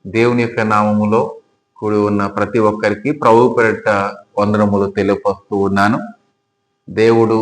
దేవుని యొక్క నామములో కూడి ఉన్న ప్రతి ఒక్కరికి ప్రభు పేరిట వందనములు తెలియపరుస్తూ ఉన్నాను. దేవుడు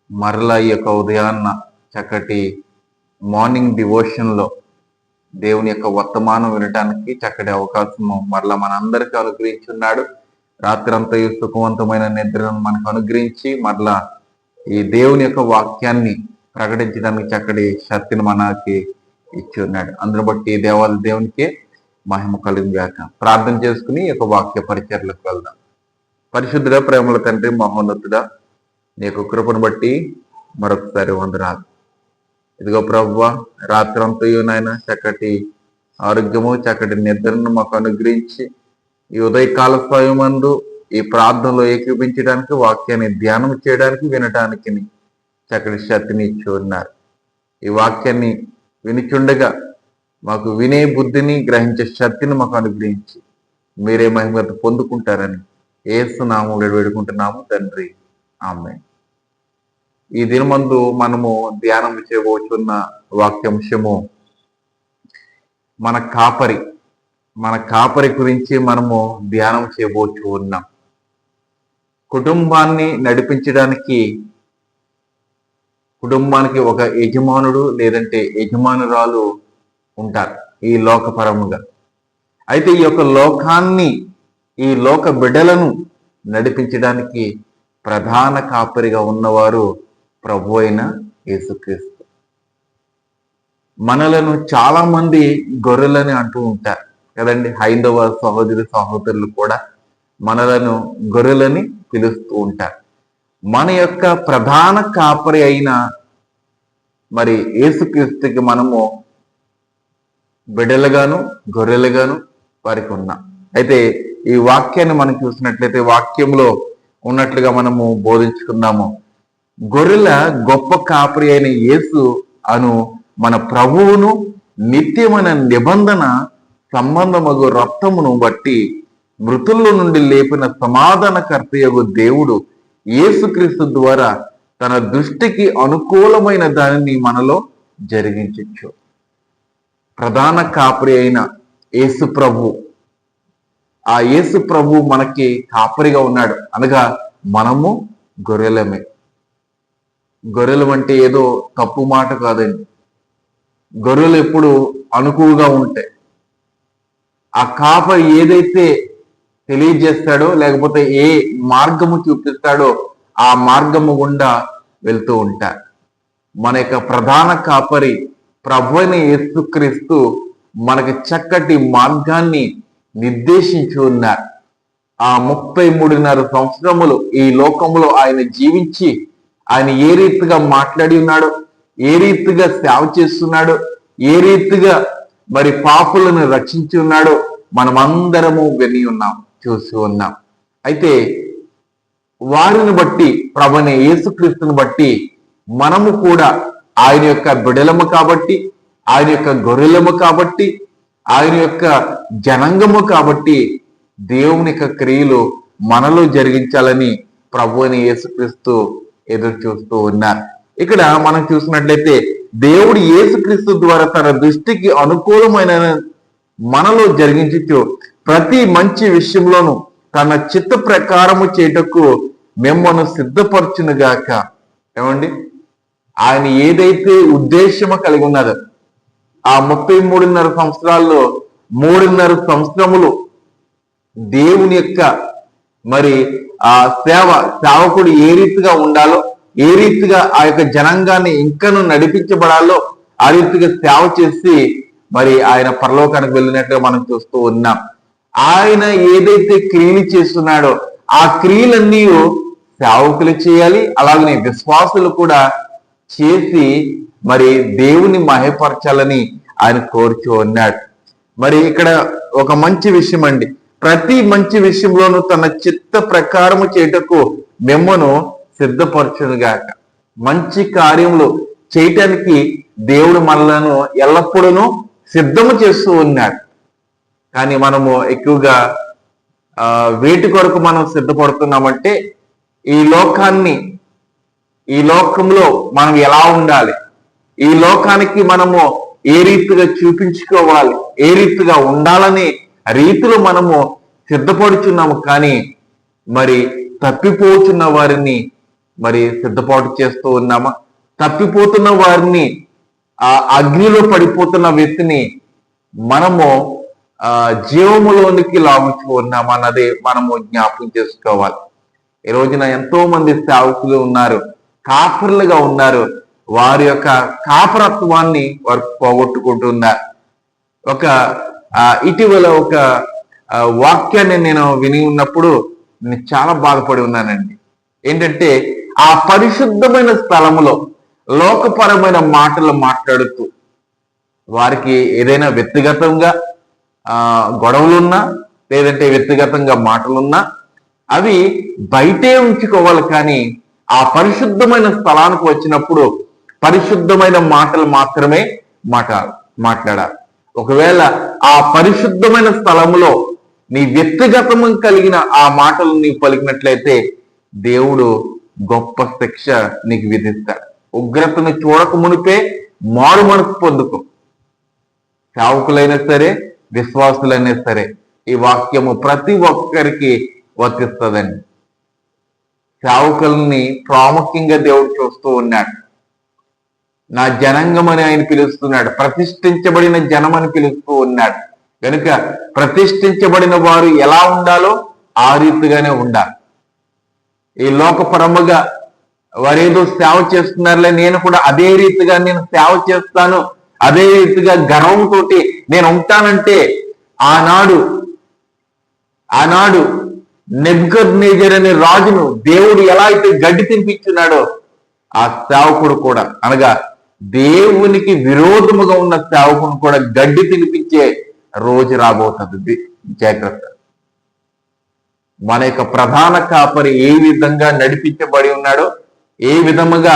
మరలా ఈ యొక్క ఉదయాన్న చక్కటి మార్నింగ్ డివోషన్లో దేవుని యొక్క వర్తమానం వినటానికి చక్కటి అవకాశము మరలా మనందరికీ అనుగ్రహించున్నాడు. రాత్రంతా సుఖవంతమైన నిద్రను మనకు అనుగ్రహించి మరలా ఈ దేవుని యొక్క వాక్యాన్ని ప్రకటించడానికి చక్కటి శక్తిని మనకి ఇచ్చి ఉన్నాడు. అందును బట్టి దేవునికి మహిమ కలుగుగాక. ప్రార్థన చేసుకుని ఈ యొక్క వాక్య పరిచర్లకు వెళ్దాం. పరిశుద్ధుడ, ప్రేమల తండ్రి, మహోన్నతుడా, నీ యొక్క కృపను బట్టి మరొకసారి వందనాలు. ఇదిగో ప్రభువా, రాత్రంతయు నాయన చక్కటి ఆరోగ్యము, చక్కటి నిద్రను మాకు అనుగ్రహించి ఈ ఉదయకాల సమయమందు ఈ ప్రార్థనలో ఏకీపించడానికి, వాక్యాన్ని ధ్యానం చేయడానికి, వినటానికి చక్కటి శక్తిని ఇచ్చి ఉన్నారు. ఈ వాక్యాన్ని వినిచుండగా మాకు వినే బుద్ధిని, గ్రహించే శక్తిని మాకు అనుగ్రహించి మీరే మహిమత పొందుకుంటారని యేసు నామములో వేడుకుంటున్నాము తండ్రి, ఆమేన్. ఈ దినమందు మనము ధ్యానం చేయబోతున్న వాక్యాంశము మన కాపరి గురించి మనము ధ్యానం చేయబోతూ ఉన్నాం. కుటుంబానికి ఒక యజమానుడు లేదంటే యజమానురాలు ఉంటారు ఈ లోకపరముగా. అయితే ఈ యొక్క ఈ లోక బిడ్డలను నడిపించడానికి ప్రధాన కాపరిగా ఉన్నవారు ప్రభు అయిన యేసుక్రీస్తు. మనలను చాలా మంది గొర్రెలని అంటూ ఉంటారు కదండి. హైందవ సహోదరులు కూడా మనలను గొర్రెలని పిలుస్తూ ఉంటారు. మన యొక్క ప్రధాన కాపరి అయిన మరి యేసుక్రీస్తుకి మనము బిడ్డలుగాను గొర్రెలుగాను వారికి ఉన్నాం. అయితే ఈ వాక్యాన్ని మనం చూసినట్లయితే వాక్యంలో ఉన్నట్లుగా మనము బోధించుకున్నాము. గొర్రెల గొప్ప కాపరి అయిన యేసు అను మన ప్రభువును నిత్యమైన నిబంధన సంబంధమగు రక్తమును బట్టి మృతుల్లో నుండి లేపిన సమాధానకర్తయగు దేవుడు యేసుక్రీస్తు ద్వారా తన దృష్టికి అనుకూలమైన దానిని మనలో జరిగించచ్చు. ప్రధాన కాపరి అయిన యేసు ప్రభు, ఆ యేసు ప్రభు మనకి కాపరిగా ఉన్నాడు అనగా మనము గొర్రెలమే. గొర్రెలం అంటే ఏదో తప్పు మాట కాదండి. గొర్రెలు ఎప్పుడు అనుకువగా ఉంటాయి. ఆ కాపరి ఏదైతే తెలియజేస్తాడో లేకపోతే ఏ మార్గము చూపిస్తాడో ఆ మార్గము గుండా వెళ్తూ ఉంటారు. మన యొక్క ప్రధాన కాపరి ప్రభు అయిన యేసుక్రీస్తు మనకి చక్కటి మార్గాన్ని నిర్దేశించి ఉన్నారు. ఆ 33.5 సంవత్సరములు ఈ లోకంలో ఆయన జీవించి ఆయన ఏ రీతిగా మాట్లాడి ఉన్నాడో, ఏ రీతిగా సేవ చేస్తున్నాడో, ఏ రీతిగా మరి పాపులను రక్షించి ఉన్నాడో మనమందరము విని ఉన్నాం, చూసి ఉన్నాం. అయితే వారిని బట్టి, ప్రభువైన యేసుక్రీస్తుని బట్టి మనము కూడా ఆయన యొక్క బిడలము కాబట్టి, ఆయన యొక్క గొర్రెలము కాబట్టి, ఆయన యొక్క జనాంగము కాబట్టి దేవుని యొక్క క్రియలు మనలో జరిగించాలని ప్రభువైన యేసుక్రీస్తు ఎదురు చూస్తూ ఉన్నారు. ఇక్కడ మనం చూసినట్లయితే దేవుడు యేసుక్రీస్తు ద్వారా తన దృష్టికి అనుకూలమైన మనలో జరిగించు ప్రతి మంచి విషయంలోనూ తన చిత్త ప్రకారము చేయటకు మిమ్మల్ని సిద్ధపరచునుగాక. ఏమండి, ఆయన ఏదైతే ఉద్దేశము కలిగి ఉన్నదో ఆ 33.5 సంవత్సరాల్లో 3.5 సంవత్సరములు దేవుని యొక్క మరి ఆ సేవకుడు ఏ రీతిగా ఉండాలో, ఏ రీతిగా ఆ యొక్క జనాంగాన్ని ఇంకను నడిపించబడాలో ఆ రీతిగా సేవ చేసి మరి ఆయన పరలోకానికి వెళ్ళినట్టుగా మనం చూస్తూ ఉన్నాం. ఆయన ఏదైతే క్రియలు చేస్తున్నాడో ఆ క్రియలన్నీ సేవకులు చేయాలి, అలాగనే విశ్వాసులు కూడా చేసి మరి దేవుని మహిమపరచాలని ఆయన కోరుచూ ఉన్నాడు. మరి ఇక్కడ ఒక మంచి విషయం అండి, ప్రతి మంచి విషయంలోనూ తన చిత్త ప్రకారము చేయటకు మిమ్మను సిద్ధపరచునుగాక. మంచి కార్యములు చేయటానికి దేవుడు మనలను ఎల్లప్పుడూ సిద్ధము చేస్తూ ఉన్నాడు. కానీ మనము ఎక్కువగా వేటి కొరకు మనం సిద్ధపడుతున్నామంటే ఈ లోకంలో మనం ఎలా ఉండాలి, ఈ లోకానికి మనము ఏ రీతిగా చూపించుకోవాలి, ఏ రీతిగా ఉండాలని రీతిలో మనము సిద్ధపడుచున్నాము. కానీ మరి తప్పిపోతున్న వారిని మరి సిద్ధపాటు చేస్తూ ఉన్నామా? తప్పిపోతున్న వారిని, ఆ అగ్నిలో పడిపోతున్న వ్యక్తిని మనము జీవములోనికి లాగుతూ ఉన్నామా అన్నది మనము జ్ఞాపకం చేసుకోవాలి. ఈ రోజున ఎంతో మంది సేవకులు ఉన్నారు, కాపరులుగా ఉన్నారు. వారి యొక్క కాపరత్వాన్ని వారు పోగొట్టుకుంటున్నారు. ఇటీవల ఒక వాక్యాన్ని నేను విని ఉన్నప్పుడు నేను చాలా బాధపడి ఉన్నానండి. ఏంటంటే, ఆ పరిశుద్ధమైన స్థలములో లోకపరమైన మాటలు మాట్లాడుతూ వారికి ఏదైనా వ్యక్తిగతంగా గొడవలున్నా, లేదంటే వ్యక్తిగతంగా మాటలున్నా అవి బయటే ఉంచుకోవాలి. కానీ ఆ పరిశుద్ధమైన స్థలానికి వచ్చినప్పుడు పరిశుద్ధమైన మాటలు మాత్రమే మాట్లాడాలి. ఒకవేళ ఆ పరిశుద్ధమైన స్థలములో నీ వ్యక్తిగతం కలిగిన ఆ మాటలు నీవు పలికినట్లయితే దేవుడు గొప్ప శిక్ష నీకు విధిస్తాడు. ఉగ్రతను చూడక మునిపే మారు మనసు పొందుకో. సేవకులైనా సరే, విశ్వాసులైనా సరే, ఈ వాక్యము ప్రతి ఒక్కరికి వర్తిస్తుందండి. సేవకుల్ని ప్రాముఖ్యంగా దేవుడు చూస్తూ ఉన్నాడు. నా జనాంగం అని ఆయన పిలుస్తున్నాడు. ప్రతిష్ఠించబడిన జనం అని పిలుస్తూ ఉన్నాడు. కనుక ప్రతిష్ఠించబడిన వారు ఎలా ఉండాలో ఆ రీతిగానే ఉండాలి. ఈ లోకపరముగా వారేదో సేవ చేస్తున్నారులే, నేను కూడా అదే రీతిగా నేను సేవ చేస్తాను, అదే రీతిగా గర్వంతో నేను ఉంటానంటే ఆనాడు నెబుకద్నెజర్ అనే రాజును దేవుడు ఎలా అయితే గడ్డి తినిపించున్నాడో ఆ సేవకుడు కూడా, అనగా దేవునికి విరోధముగా ఉన్న సేవకుని కూడా గడ్డి తినిపించే రోజు రాబోతుంది. జాగ్రత్త. మన యొక్క ప్రధాన కాపరి ఏ విధంగా నడిపించబడి ఉన్నాడో, ఏ విధముగా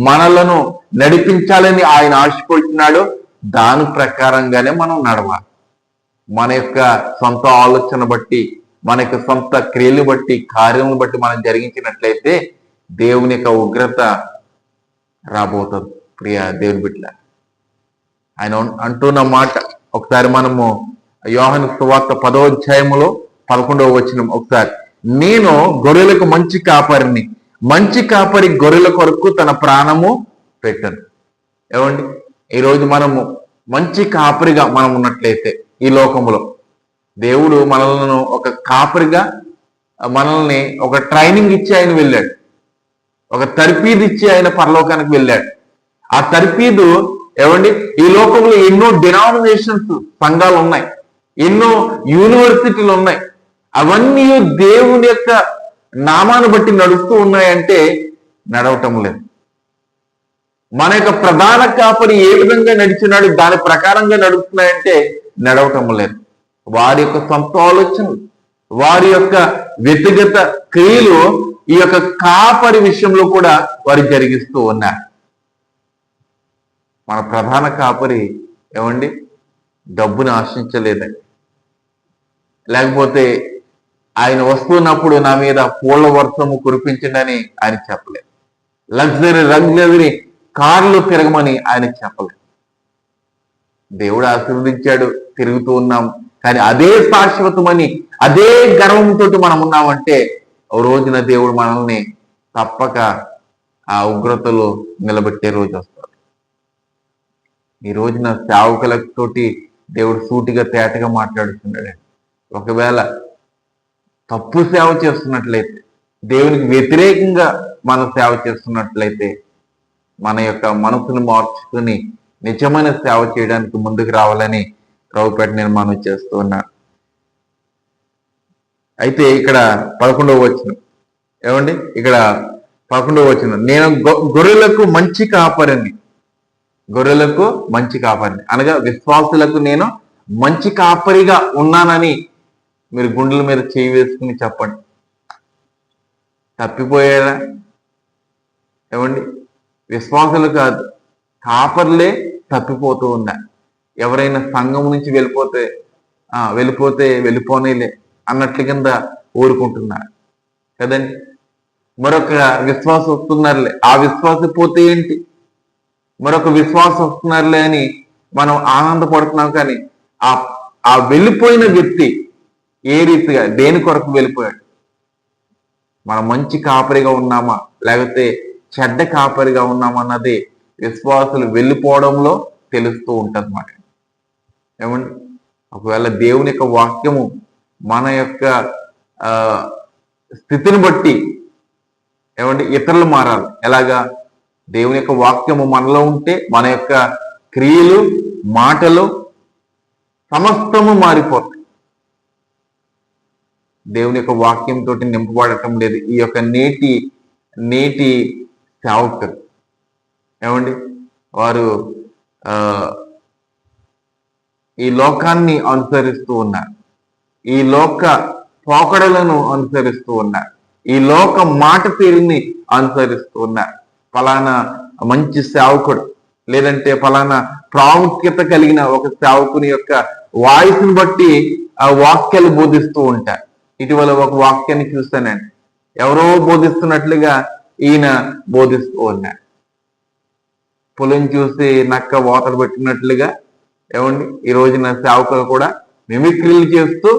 మనలను నడిపించాలని ఆయన ఆశపడుతున్నాడో దాని ప్రకారంగానే మనం నడవాలి. మన యొక్క సొంత ఆలోచన బట్టి, మన యొక్క సొంత క్రియలు బట్టి, కార్యములను బట్టి మనం జరిగించినట్లయితే దేవుని యొక్క ఉగ్రత రాబోతుంది. ప్రియ దేవుని బిడ్డ, ఆయన అంటున్న మాట ఒకసారి మనము యోహాను సువార్త 10వ అధ్యాయములో 11వ వచనం ఒకసారి, నేను గొర్రెలకు మంచి కాపరిని, మంచి కాపరి గొర్రెల కొరకు తన ప్రాణము పెట్టను. ఏమండి, ఈరోజు మనము మంచి కాపరిగా మనం ఉన్నట్లయితే ఈ లోకములో దేవుడు మనల్ని ఒక కాపరిగా, మనల్ని ఒక ట్రైనింగ్ ఇచ్చి ఆయన వెళ్ళాడు. ఒక తర్ఫీదు ఇచ్చి ఆయన పరలోకానికి వెళ్ళాడు. ఆ తర్ఫీదు ఏమండి, ఈ లోకంలో ఎన్నో డినామినేషన్స్ సంఘాలు ఉన్నాయి, ఎన్నో యూనివర్సిటీలు ఉన్నాయి. అవన్నీ దేవుని యొక్క నామాన్ని బట్టి నడుస్తూ ఉన్నాయంటే నడవటం లేదు. మన యొక్క ప్రధాన కాపరి ఏ విధంగా నడిచినాడు దాని ప్రకారంగా నడుస్తున్నాయంటే నడవటం లేదు. వారి యొక్క సొంత ఆలోచనలు, వారి యొక్క వ్యక్తిగత క్రియలు ఈ యొక్క కాపరి విషయంలో కూడా వారు జరిగిస్తూ ఉన్నారు. మన ప్రధాన కాపరి ఏమండి, డబ్బుని ఆశించలేదండి. లేకపోతే ఆయన వస్తున్నప్పుడు నా మీద పూల వర్షము కురిపించండి ఆయన చెప్పలేదు. లగ్జరీ కార్లు తిరగమని ఆయన చెప్పలేదు. దేవుడు ఆశీర్వదించాడు, తిరుగుతూ ఉన్నాం. కానీ అదే శాశ్వతమని, అదే గర్వంతో మనం ఉన్నామంటే ఓ రోజున దేవుడు మనల్ని తప్పక ఆ ఉగ్రతలో నిలబెట్టే రోజు వస్తాడు. ఈ రోజున సేవకులతోటి దేవుడు సూటిగా తేటగా మాట్లాడుతున్నాడు. ఒకవేళ తప్పు సేవ చేస్తున్నట్లయితే, దేవునికి వ్యతిరేకంగా మనం సేవ చేస్తున్నట్లయితే మన యొక్క మనసును మార్చుకుని నిజమైన సేవ చేయడానికి ముందుకు రావాలని ప్రభుపేట నేను మనం చేస్తూ ఉన్నాను. అయితే ఇక్కడ 11వ వచనం ఏమండి, ఇక్కడ 11వ వచనం, నేను గొర్రెలకు మంచి కాపరిని, గొర్రెలకు మంచి కాపరిని అనగా విశ్వాసులకు నేను మంచి కాపరిగా ఉన్నానని మీరు గుండెల మీద చేయి వేసుకుని చెప్పండి. తప్పిపోయారా? ఏమండి, విశ్వాసులు కాదు, కాపర్లే తప్పిపోతూ ఉన్నారు. ఎవరైనా సంఘం నుంచి వెళ్ళిపోనేలే అన్నట్ల కింద ఊరుకుంటున్నారు కదండి. మరొక విశ్వాసం వస్తున్నారులే, ఆ విశ్వాసం పోతే ఏంటి, మరొక విశ్వాసం వస్తున్నారులే అని మనం ఆనందపడుతున్నాం. కానీ ఆ ఆ వెళ్ళిపోయిన వ్యక్తి ఏ రీతిగా దేని కొరకు వెళ్ళిపోయాడు? మనం మంచి కాపరిగా ఉన్నామా లేకపోతే చెడ్డ కాపరిగా ఉన్నామా అన్నది విశ్వాసులు వెళ్ళిపోవడంలో తెలుస్తూ ఉంటుంది మాట. ఏమండి, ఒకవేళ దేవుని యొక్క వాక్యము మన యొక్క ఆ స్థితిని బట్టి ఏమండి ఇతరులు మారాలి. ఎలాగా? దేవుని యొక్క వాక్యము మనలో ఉంటే మన యొక్క క్రియలు, మాటలు సమస్తము మారిపోతాయి. దేవుని యొక్క వాక్యంతో నింపబడటం లేదు ఈ యొక్క నేటి సేవకులు. ఏమండి, వారు ఈ లోకాన్ని అనుసరిస్తూ ఉన్నారు, ఈ లోక పోకడలను అనుసరిస్తూ ఉన్నారు, ఈ లోక మాట తీరుని అనుసరిస్తూ ఉన్నారు. ఫలానా మంచి సేవకుడు లేదంటే ఫలానా ప్రాముఖ్యత కలిగిన ఒక సేవకుని యొక్క వాయిస్ని బట్టి ఆ వాక్యాలు బోధిస్తూ ఉంటారు. ఇటీవల ఒక వాక్యాన్ని చూస్తానండి, ఎవరో బోధిస్తున్నట్లుగా ఈయన బోధిస్తూ ఉన్నారు. పొలం చూసి నక్క వాతలు పెట్టినట్లుగా ఏమండి ఈ రోజున సేవకులు కూడా మిమిక్రీలు చేస్తూ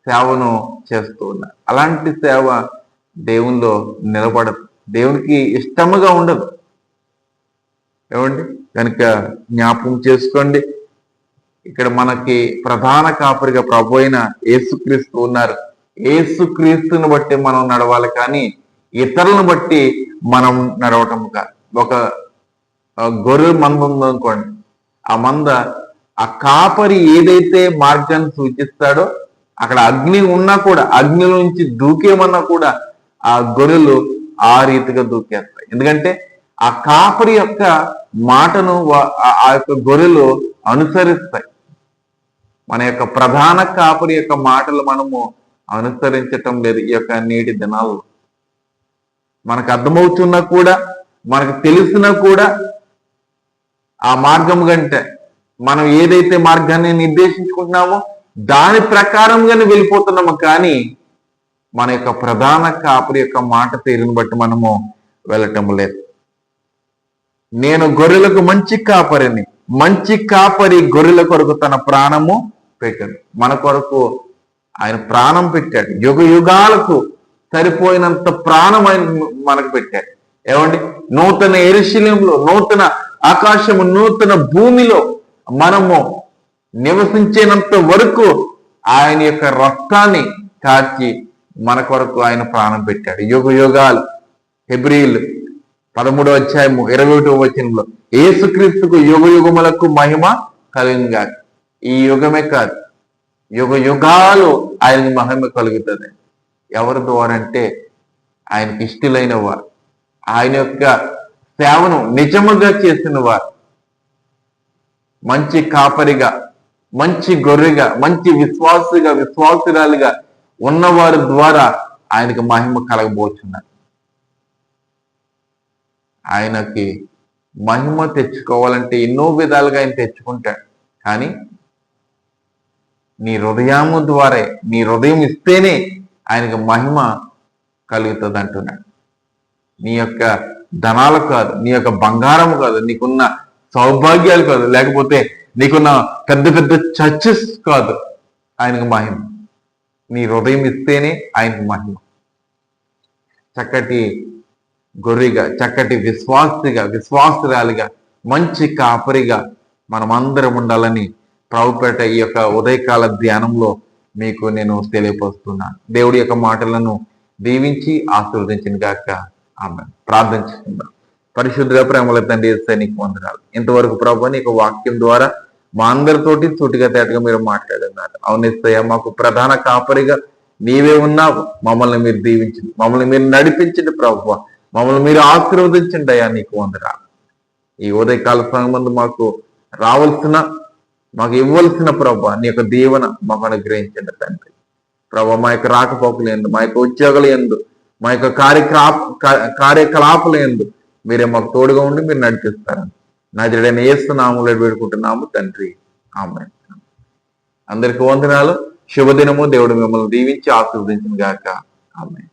సేవను చేస్తూ ఉన్నారు. అలాంటి సేవ దేవునిలో నిలబడదు, దేవునికి ఇష్టముగా ఉండదు. ఏమండి, కనుక జ్ఞాపకం చేసుకోండి, ఇక్కడ మనకి ప్రధాన కాపరిగా ప్రభు అయిన యేసుక్రీస్తు ఉన్నారు. యేసుక్రీస్తుని బట్టి మనం నడవాలి, కానీ ఇతరులను బట్టి మనం నడవటం కాదు. ఒక గొర్రె మంద ఉందనుకోండి, ఆ మంద ఆ కాపరి ఏదైతే మార్గాన్ని సూచిస్తాడో అక్కడ అగ్ని ఉన్నా కూడా, అగ్నిలోంచి దూకేమన్నా కూడా ఆ గొర్రెలు ఆ రీతిగా దూకేస్తాయి. ఎందుకంటే ఆ కాపరి యొక్క మాటను ఆ యొక్క గొర్రెలు అనుసరిస్తాయి. మన యొక్క ప్రధాన కాపరి యొక్క మాటలు మనము అనుసరించటం లేదు. ఈ యొక్క నేటి దినాల్లో మనకు అర్థమవుతున్నా కూడా, మనకు తెలిసినా కూడా ఆ మార్గం కంటే మనం ఏదైతే మార్గాన్ని నిర్దేశించుకుంటున్నామో దాని ప్రకారంగానే వెళ్ళిపోతున్నాము. కానీ మన యొక్క ప్రధాన కాపరి యొక్క మాట తీరుని బట్టి మనము వెళ్ళటం లేదు. నేను గొర్రెలకు మంచి కాపరిని, మంచి కాపరి గొర్రెల కొరకు తన ప్రాణము పెట్టాడు. మన కొరకు ఆయన ప్రాణం పెట్టాడు. యుగ యుగాలకు సరిపోయినంత ప్రాణం ఆయన మనకు పెట్టాడు. ఏమండి, నూతన యెరూషలేములో, నూతన ఆకాశము, నూతన భూమిలో మనము నివసించేనంత వరకు ఆయన యొక్క రక్తాన్ని కాచి మన కొరకు ఆయన ప్రాణం పెట్టాడు. యుగ యుగాలు. హెబ్రీయులు 13వ అధ్యాయము 21వ వచనంలో యేసుక్రీస్తుకు యుగ యుగములకు మహిమ కలుగుగా. ఈ యుగమే కాదు, యుగ యుగాలు ఆయనకి మహిమ కలుగుతుంది. ఎవరి ద్వారా అంటే ఆయనకి ఇష్టలైన వారు, ఆయన యొక్క సేవను నిజముగా చేసిన వారు, మంచి కాపరిగా, మంచి గొర్రెగా, మంచి విశ్వాసురాలుగా ఉన్నవారి ద్వారా ఆయనకు మహిమ కలగబోతున్నారు. ఆయనకి మహిమ తెచ్చుకోవాలంటే ఎన్నో విధాలుగా ఆయన తెచ్చుకుంటాడు. కానీ నీ హృదయము ద్వారా, నీ హృదయం ఇస్తేనే ఆయనకు మహిమ కలుగుతుంది అంటున్నాడు. నీ యొక్క ధనాలు కాదు, నీ యొక్క బంగారం కాదు, నీకున్న సౌభాగ్యాలు కాదు, లేకపోతే నీకున్న పెద్ద పెద్ద చర్చెస్ కాదు ఆయనకు మహిమ. నీ హృదయం ఇస్తేనే ఆయనకు మహిమ. చక్కటి గొర్రెగా, చక్కటి విశ్వాసురాలిగా, మంచి కాపరిగా మనమందరం ఉండాలని ప్రభుపేట ఈ యొక్క ఉదయకాల ధ్యానంలో మీకు నేను తెలియపరుస్తున్నాను. దేవుడి యొక్క మాటలను దీవించి ఆశీర్వదించిన గాక. ఆమె ప్రార్థన చేసుకుందాం. పరిశుద్ధ ప్రేమల తండ్రి యేసయ్య నీకు వందనాలు. ఇంతవరకు ప్రభు నీకు వాక్యం ద్వారా మా అందరితోటి సూటిగా తేటగా మీరు మాట్లాడున్నారు. అవునిస్తయ్య, మాకు ప్రధాన కాపరిగా నీవే ఉన్నావు. మమ్మల్ని మీరు దీవించండి, మమ్మల్ని మీరు నడిపించండి ప్రభు, మమ్మల్ని మీరు ఆశీర్వదించండి అయ్యా. నీకు వందనాలు. ఈ ఉదయకాల సమయం మాకు రావాల్సిన, మాకు ఇవ్వాల్సిన ప్రభు నీ యొక్క దీవెన మాకు అనుగ్రహించండి తండ్రి. ప్రభు మా యొక్క రాకపోకలు ఎందు, మా యొక్క ఉద్యోగాలు ఎందు, మా యొక్క కార్యకలాపాలు ఎందు మీరే మాకు తోడుగా ఉండి మీరు నడిపిస్తారని నజరేయుడైన యేసు నామములో వేడుకుంటున్నాము తండ్రి. ఆమేన్. అందరికీ వందనాలు. శుభదినము. దేవుడు మిమ్మల్ని దీవించి ఆశీర్వదించును గాక. ఆమేన్.